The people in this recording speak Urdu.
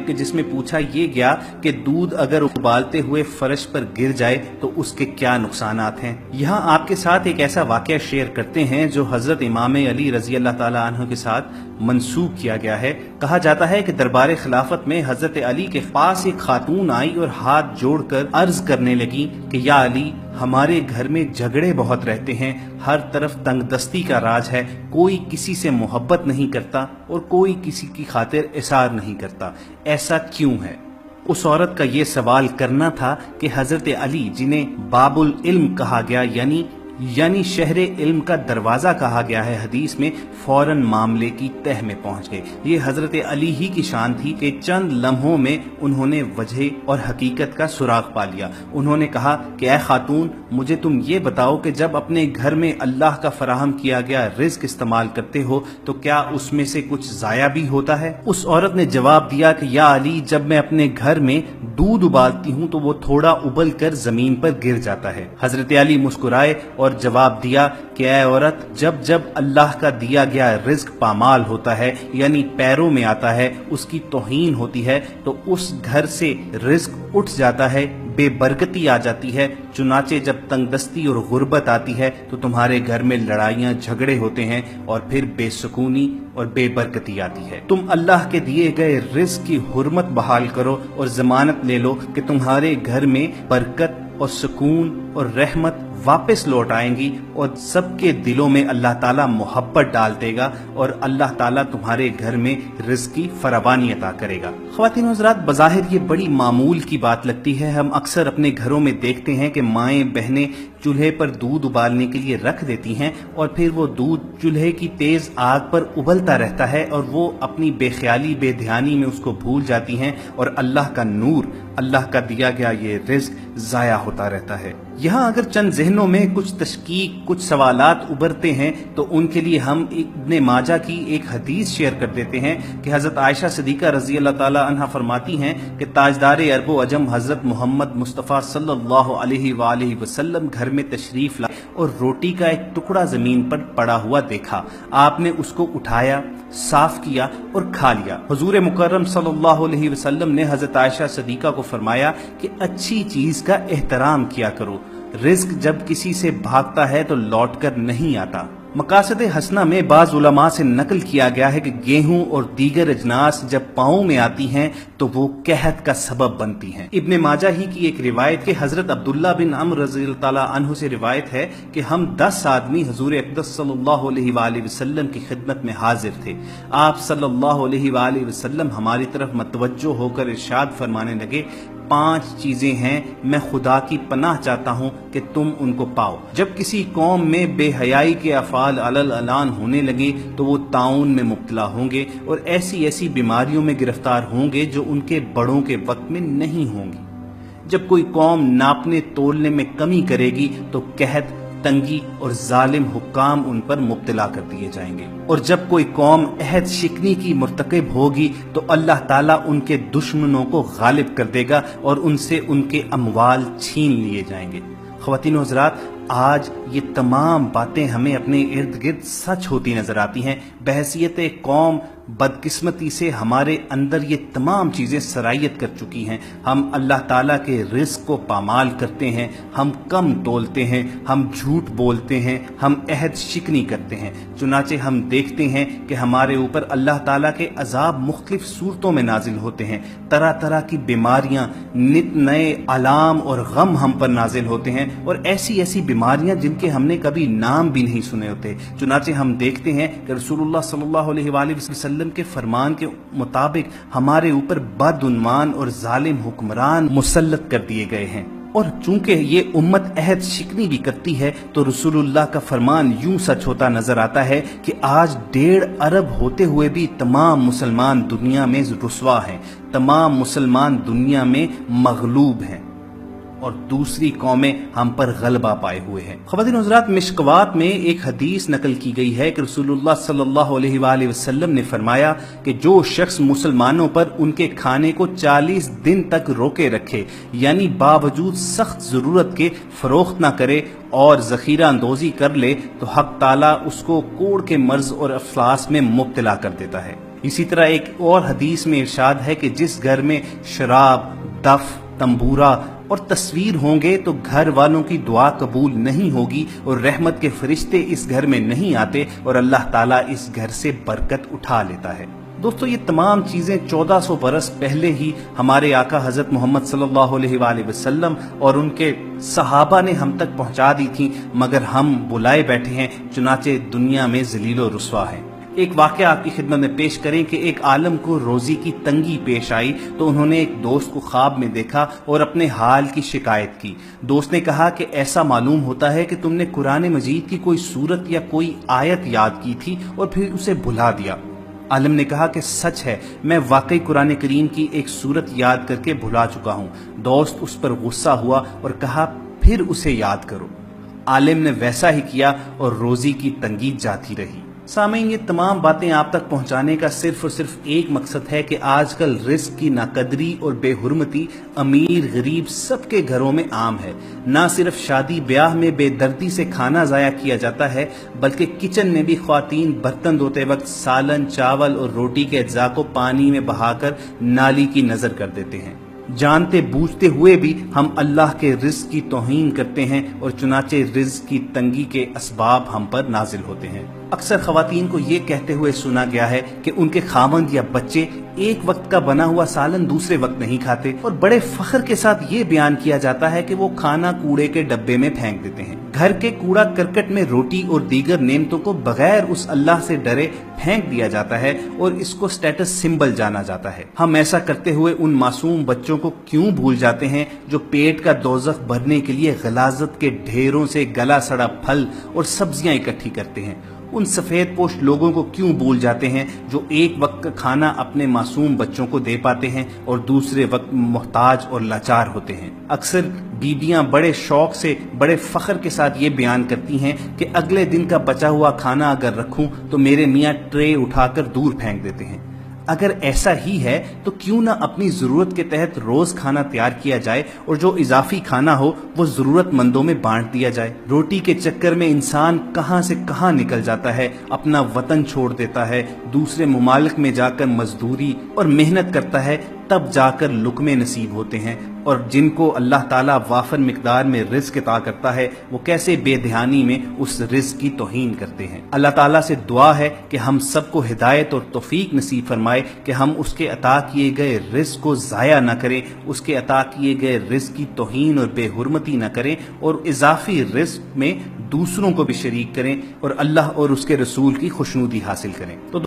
کہ جس میں پوچھا یہ گیا کہ دودھ اگر ابالتے ہوئے فرش پر گر جائے تو اس کے کیا نقصانات ہیں۔ یہاں آپ کے ساتھ ایک ایسا واقعہ شیئر کرتے ہیں جو حضرت امام علی رضی اللہ تعالی عنہ کے ساتھ منسوب کیا گیا ہے۔ کہا جاتا ہے کہ دربار خلافت میں حضرت علی کے پاس ایک خاتون آئی اور ہاتھ جوڑ کر عرض کرنے لگی کہ یا علی، ہمارے گھر میں جھگڑے بہت رہتے ہیں، ہر طرف تنگ دستی کا راج ہے، کوئی کسی سے محبت نہیں کرتا اور کوئی کسی کی خاطر اثار نہیں کرتا، ایسا کیوں ہے؟ اس عورت کا یہ سوال کرنا تھا کہ حضرت علی، جنہیں باب العلم کہا گیا یعنی شہر علم کا دروازہ کہا گیا ہے حدیث میں، فوراً معاملے کی تہ میں پہنچ گئے۔ یہ حضرت علی ہی کی شان تھی کہ چند لمحوں میں انہوں نے وجہ اور حقیقت کا سراغ پا لیا۔ انہوں نے کہا کہ اے خاتون، مجھے تم یہ بتاؤ کہ جب اپنے گھر میں اللہ کا فراہم کیا گیا رزق استعمال کرتے ہو تو کیا اس میں سے کچھ ضائع بھی ہوتا ہے؟ اس عورت نے جواب دیا کہ یا علی، جب میں اپنے گھر میں دودھ ابالتی ہوں تو وہ تھوڑا ابل کر زمین پر گر جاتا ہے۔ حضرت علی مسکرائے اور جواب دیا کہ اے عورت، جب اللہ کا دیا گیا رزق پامال ہوتا ہے یعنی پیروں میں آتا ہے، اس کی توہین ہوتی ہے تو اس گھر سے رزق اٹھ جاتا ہے، بے برکتی آ جاتی ہے۔ چنانچہ جب تنگ دستی اور غربت آتی ہے تو تمہارے گھر میں لڑائیاں جھگڑے ہوتے ہیں اور پھر بے سکونی اور بے برکتی آتی ہے۔ تم اللہ کے دیے گئے رزق کی حرمت بحال کرو اور ضمانت لے لو کہ تمہارے گھر میں برکت اور سکون اور رحمت واپس لوٹ آئیں گی اور سب کے دلوں میں اللہ تعالیٰ محبت ڈال دے گا اور اللہ تعالیٰ تمہارے گھر میں رزق کی فراوانی عطا کرے گا۔ خواتین و حضرات، بظاہر یہ بڑی معمول کی بات لگتی ہے۔ ہم اکثر اپنے گھروں میں دیکھتے ہیں کہ مائیں بہنیں چولہے پر دودھ ابالنے کے لیے رکھ دیتی ہیں اور پھر وہ دودھ چولہے کی تیز آگ پر ابلتا رہتا ہے اور وہ اپنی بے خیالی بے دھیانی میں اس کو بھول جاتی ہیں اور اللہ کا نور، اللہ کا دیا گیا یہ رزق ضائع ہوتا رہتا ہے۔ یہاں اگر چند ذہنوں میں کچھ تشکیک، کچھ سوالات ابھرتے ہیں تو ان کے لیے ہم ابن ماجہ کی ایک حدیث شیئر کر دیتے ہیں کہ حضرت عائشہ صدیقہ رضی اللہ تعالی عنہا فرماتی ہیں کہ تاجدار عرب و عجم حضرت محمد مصطفیٰ صلی اللہ علیہ وآلہ وسلم گھر میں تشریف لائے اور روٹی کا ایک ٹکڑا زمین پر پڑا ہوا دیکھا۔ آپ نے اس کو اٹھایا، صاف کیا اور کھا لیا۔ حضور مکرم صلی اللہ علیہ وسلم نے حضرت عائشہ صدیقہ کو فرمایا کہ اچھی چیز کا احترام کیا کرو، رزق جب کسی سے بھاگتا ہے تو لوٹ کر نہیں آتا۔ مقاصد حسنہ میں بعض علماء سے نقل کیا گیا ہے کہ گیہوں اور دیگر اجناس جب پاؤں میں آتی ہیں تو وہ قحط کا سبب بنتی ہیں۔ ابن ماجہ ہی کی ایک روایت کہ حضرت عبداللہ بن عمرو رضی اللہ تعالیٰ عنہ سے روایت ہے کہ ہم 10 آدمی حضور اقدس صلی اللہ علیہ وآلہ وسلم کی خدمت میں حاضر تھے۔ آپ صلی اللہ علیہ وآلہ وسلم ہماری طرف متوجہ ہو کر ارشاد فرمانے لگے، 5 چیزیں ہیں، میں خدا کی پناہ چاہتا ہوں کہ تم ان کو پاؤ۔ جب کسی قوم میں بے حیائی کے افعال علل اعلان ہونے لگے تو وہ طاعون میں مبتلا ہوں گے اور ایسی بیماریوں میں گرفتار ہوں گے جو ان کے بڑوں کے وقت میں نہیں ہوں گی۔ جب کوئی قوم ناپنے تولنے میں کمی کرے گی تو قحط، تنگی اور ظالم حکام ان پر مبتلا کر دیے جائیں گے، اور جب کوئی قوم عہد شکنی کی مرتکب ہوگی تو اللہ تعالیٰ ان کے دشمنوں کو غالب کر دے گا اور ان سے ان کے اموال چھین لیے جائیں گے۔ خواتین و حضرات، آج یہ تمام باتیں ہمیں اپنے ارد گرد سچ ہوتی نظر آتی ہیں۔ بحیثیت قوم بدقسمتی سے ہمارے اندر یہ تمام چیزیں سرایت کر چکی ہیں۔ ہم اللہ تعالیٰ کے رزق کو پامال کرتے ہیں، ہم کم تولتے ہیں، ہم جھوٹ بولتے ہیں، ہم عہد شکنی کرتے ہیں۔ چنانچہ ہم دیکھتے ہیں کہ ہمارے اوپر اللہ تعالیٰ کے عذاب مختلف صورتوں میں نازل ہوتے ہیں، طرح طرح کی بیماریاں، نت نئے علام اور غم ہم پر نازل ہوتے ہیں، اور ایسی بیماریاں جن کے ہم نے کبھی نام بھی نہیں سنے ہوتے۔ چنانچہ ہم دیکھتے ہیں کہ رسول اللہ صلی اللہ علیہ وآلہ وسلم کے فرمان کے مطابق ہمارے اوپر بدعنوان اور ظالم حکمران مسلط کر دیے گئے ہیں، اور چونکہ یہ امت عہد شکنی بھی کرتی ہے تو رسول اللہ کا فرمان یوں سچ ہوتا نظر آتا ہے کہ آج 1.5 ارب ہوتے ہوئے بھی تمام مسلمان دنیا میں رسوا ہیں، تمام مسلمان دنیا میں مغلوب ہیں اور دوسری قومیں ہم پر غلبہ پائے ہوئے ہیں۔ خواتین و حضرات، مشکوات میں ایک حدیث نقل کی گئی ہے کہ رسول اللہ صلی اللہ علیہ وآلہ وسلم نے فرمایا کہ جو شخص مسلمانوں پر ان کے کھانے کو 40 دن تک روکے رکھے، یعنی باوجود سخت ضرورت کے فروخت نہ کرے اور ذخیرہ اندوزی کر لے، تو حق تعالیٰ اس کو کوڑ کے مرض اور افلاس میں مبتلا کر دیتا ہے۔ اسی طرح ایک اور حدیث میں ارشاد ہے کہ جس گھر میں شراب، دف، تنبورہ اور تصویر ہوں گے تو گھر والوں کی دعا قبول نہیں ہوگی اور رحمت کے فرشتے اس گھر میں نہیں آتے اور اللہ تعالیٰ اس گھر سے برکت اٹھا لیتا ہے۔ دوستو یہ تمام چیزیں 1400 برس پہلے ہی ہمارے آقا حضرت محمد صلی اللہ علیہ وآلہ وسلم اور ان کے صحابہ نے ہم تک پہنچا دی تھیں، مگر ہم بلائے بیٹھے ہیں، چنانچہ دنیا میں ذلیل و رسوا ہیں۔ ایک واقعہ آپ کی خدمت میں پیش کریں کہ ایک عالم کو روزی کی تنگی پیش آئی تو انہوں نے ایک دوست کو خواب میں دیکھا اور اپنے حال کی شکایت کی۔ دوست نے کہا کہ ایسا معلوم ہوتا ہے کہ تم نے قرآن مجید کی کوئی سورت یا کوئی آیت یاد کی تھی اور پھر اسے بھلا دیا۔ عالم نے کہا کہ سچ ہے، میں واقعی قرآن کریم کی ایک سورت یاد کر کے بھلا چکا ہوں۔ دوست اس پر غصہ ہوا اور کہا پھر اسے یاد کرو۔ عالم نے ویسا ہی کیا اور روزی کی تنگی جاتی رہی۔ سامعین، یہ تمام باتیں آپ تک پہنچانے کا صرف اور صرف ایک مقصد ہے کہ آج کل رزق کی ناقدری اور بے حرمتی امیر غریب سب کے گھروں میں عام ہے۔ نہ صرف شادی بیاہ میں بے دردی سے کھانا ضائع کیا جاتا ہے، بلکہ کچن میں بھی خواتین برتن دھوتے وقت سالن، چاول اور روٹی کے اجزاء کو پانی میں بہا کر نالی کی نظر کر دیتے ہیں۔ جانتے بوجھتے ہوئے بھی ہم اللہ کے رزق کی توہین کرتے ہیں اور چنانچہ رزق کی تنگی کے اسباب ہم پر نازل ہوتے ہیں۔ اکثر خواتین کو یہ کہتے ہوئے سنا گیا ہے کہ ان کے خاوند یا بچے ایک وقت کا بنا ہوا سالن دوسرے وقت نہیں کھاتے، اور بڑے فخر کے ساتھ یہ بیان کیا جاتا ہے کہ وہ کھانا کوڑے کے ڈبے میں پھینک دیتے ہیں۔ گھر کے کوڑا کرکٹ میں روٹی اور دیگر نعمتوں کو بغیر اس اللہ سے ڈرے پھینک دیا جاتا ہے اور اس کو سٹیٹس سمبل جانا جاتا ہے۔ ہم ایسا کرتے ہوئے ان معصوم بچوں کو کیوں بھول جاتے ہیں جو پیٹ کا دوزخ بھرنے کے لیے غلاظت کے ڈھیروں سے گلا سڑا پھل اور سبزیاں اکٹھی کرتے ہیں؟ ان سفید پوش لوگوں کو کیوں بھول جاتے ہیں جو ایک وقت کا کھانا اپنے معصوم بچوں کو دے پاتے ہیں اور دوسرے وقت محتاج اور لاچار ہوتے ہیں؟ اکثر بیویاں بڑے شوق سے بڑے فخر کے ساتھ یہ بیان کرتی ہیں کہ اگلے دن کا بچا ہوا کھانا اگر رکھوں تو میرے میاں ٹرے اٹھا کر دور پھینک دیتے ہیں۔ اگر ایسا ہی ہے تو کیوں نہ اپنی ضرورت کے تحت روز کھانا تیار کیا جائے اور جو اضافی کھانا ہو وہ ضرورت مندوں میں بانٹ دیا جائے۔ روٹی کے چکر میں انسان کہاں سے کہاں نکل جاتا ہے، اپنا وطن چھوڑ دیتا ہے، دوسرے ممالک میں جا کر مزدوری اور محنت کرتا ہے، تب جا کر لقمے نصیب ہوتے ہیں، اور جن کو اللہ تعالیٰ وافر مقدار میں رزق عطا کرتا ہے وہ کیسے بے دھیانی میں اس رزق کی توہین کرتے ہیں۔ اللہ تعالیٰ سے دعا ہے کہ ہم سب کو ہدایت اور توفیق نصیب فرمائے کہ ہم اس کے عطا کیے گئے رزق کو ضائع نہ کریں، اس کے عطا کیے گئے رزق کی توہین اور بے حرمتی نہ کریں، اور اضافی رزق میں دوسروں کو بھی شریک کریں اور اللہ اور اس کے رسول کی خوشنودی حاصل کریں۔ تو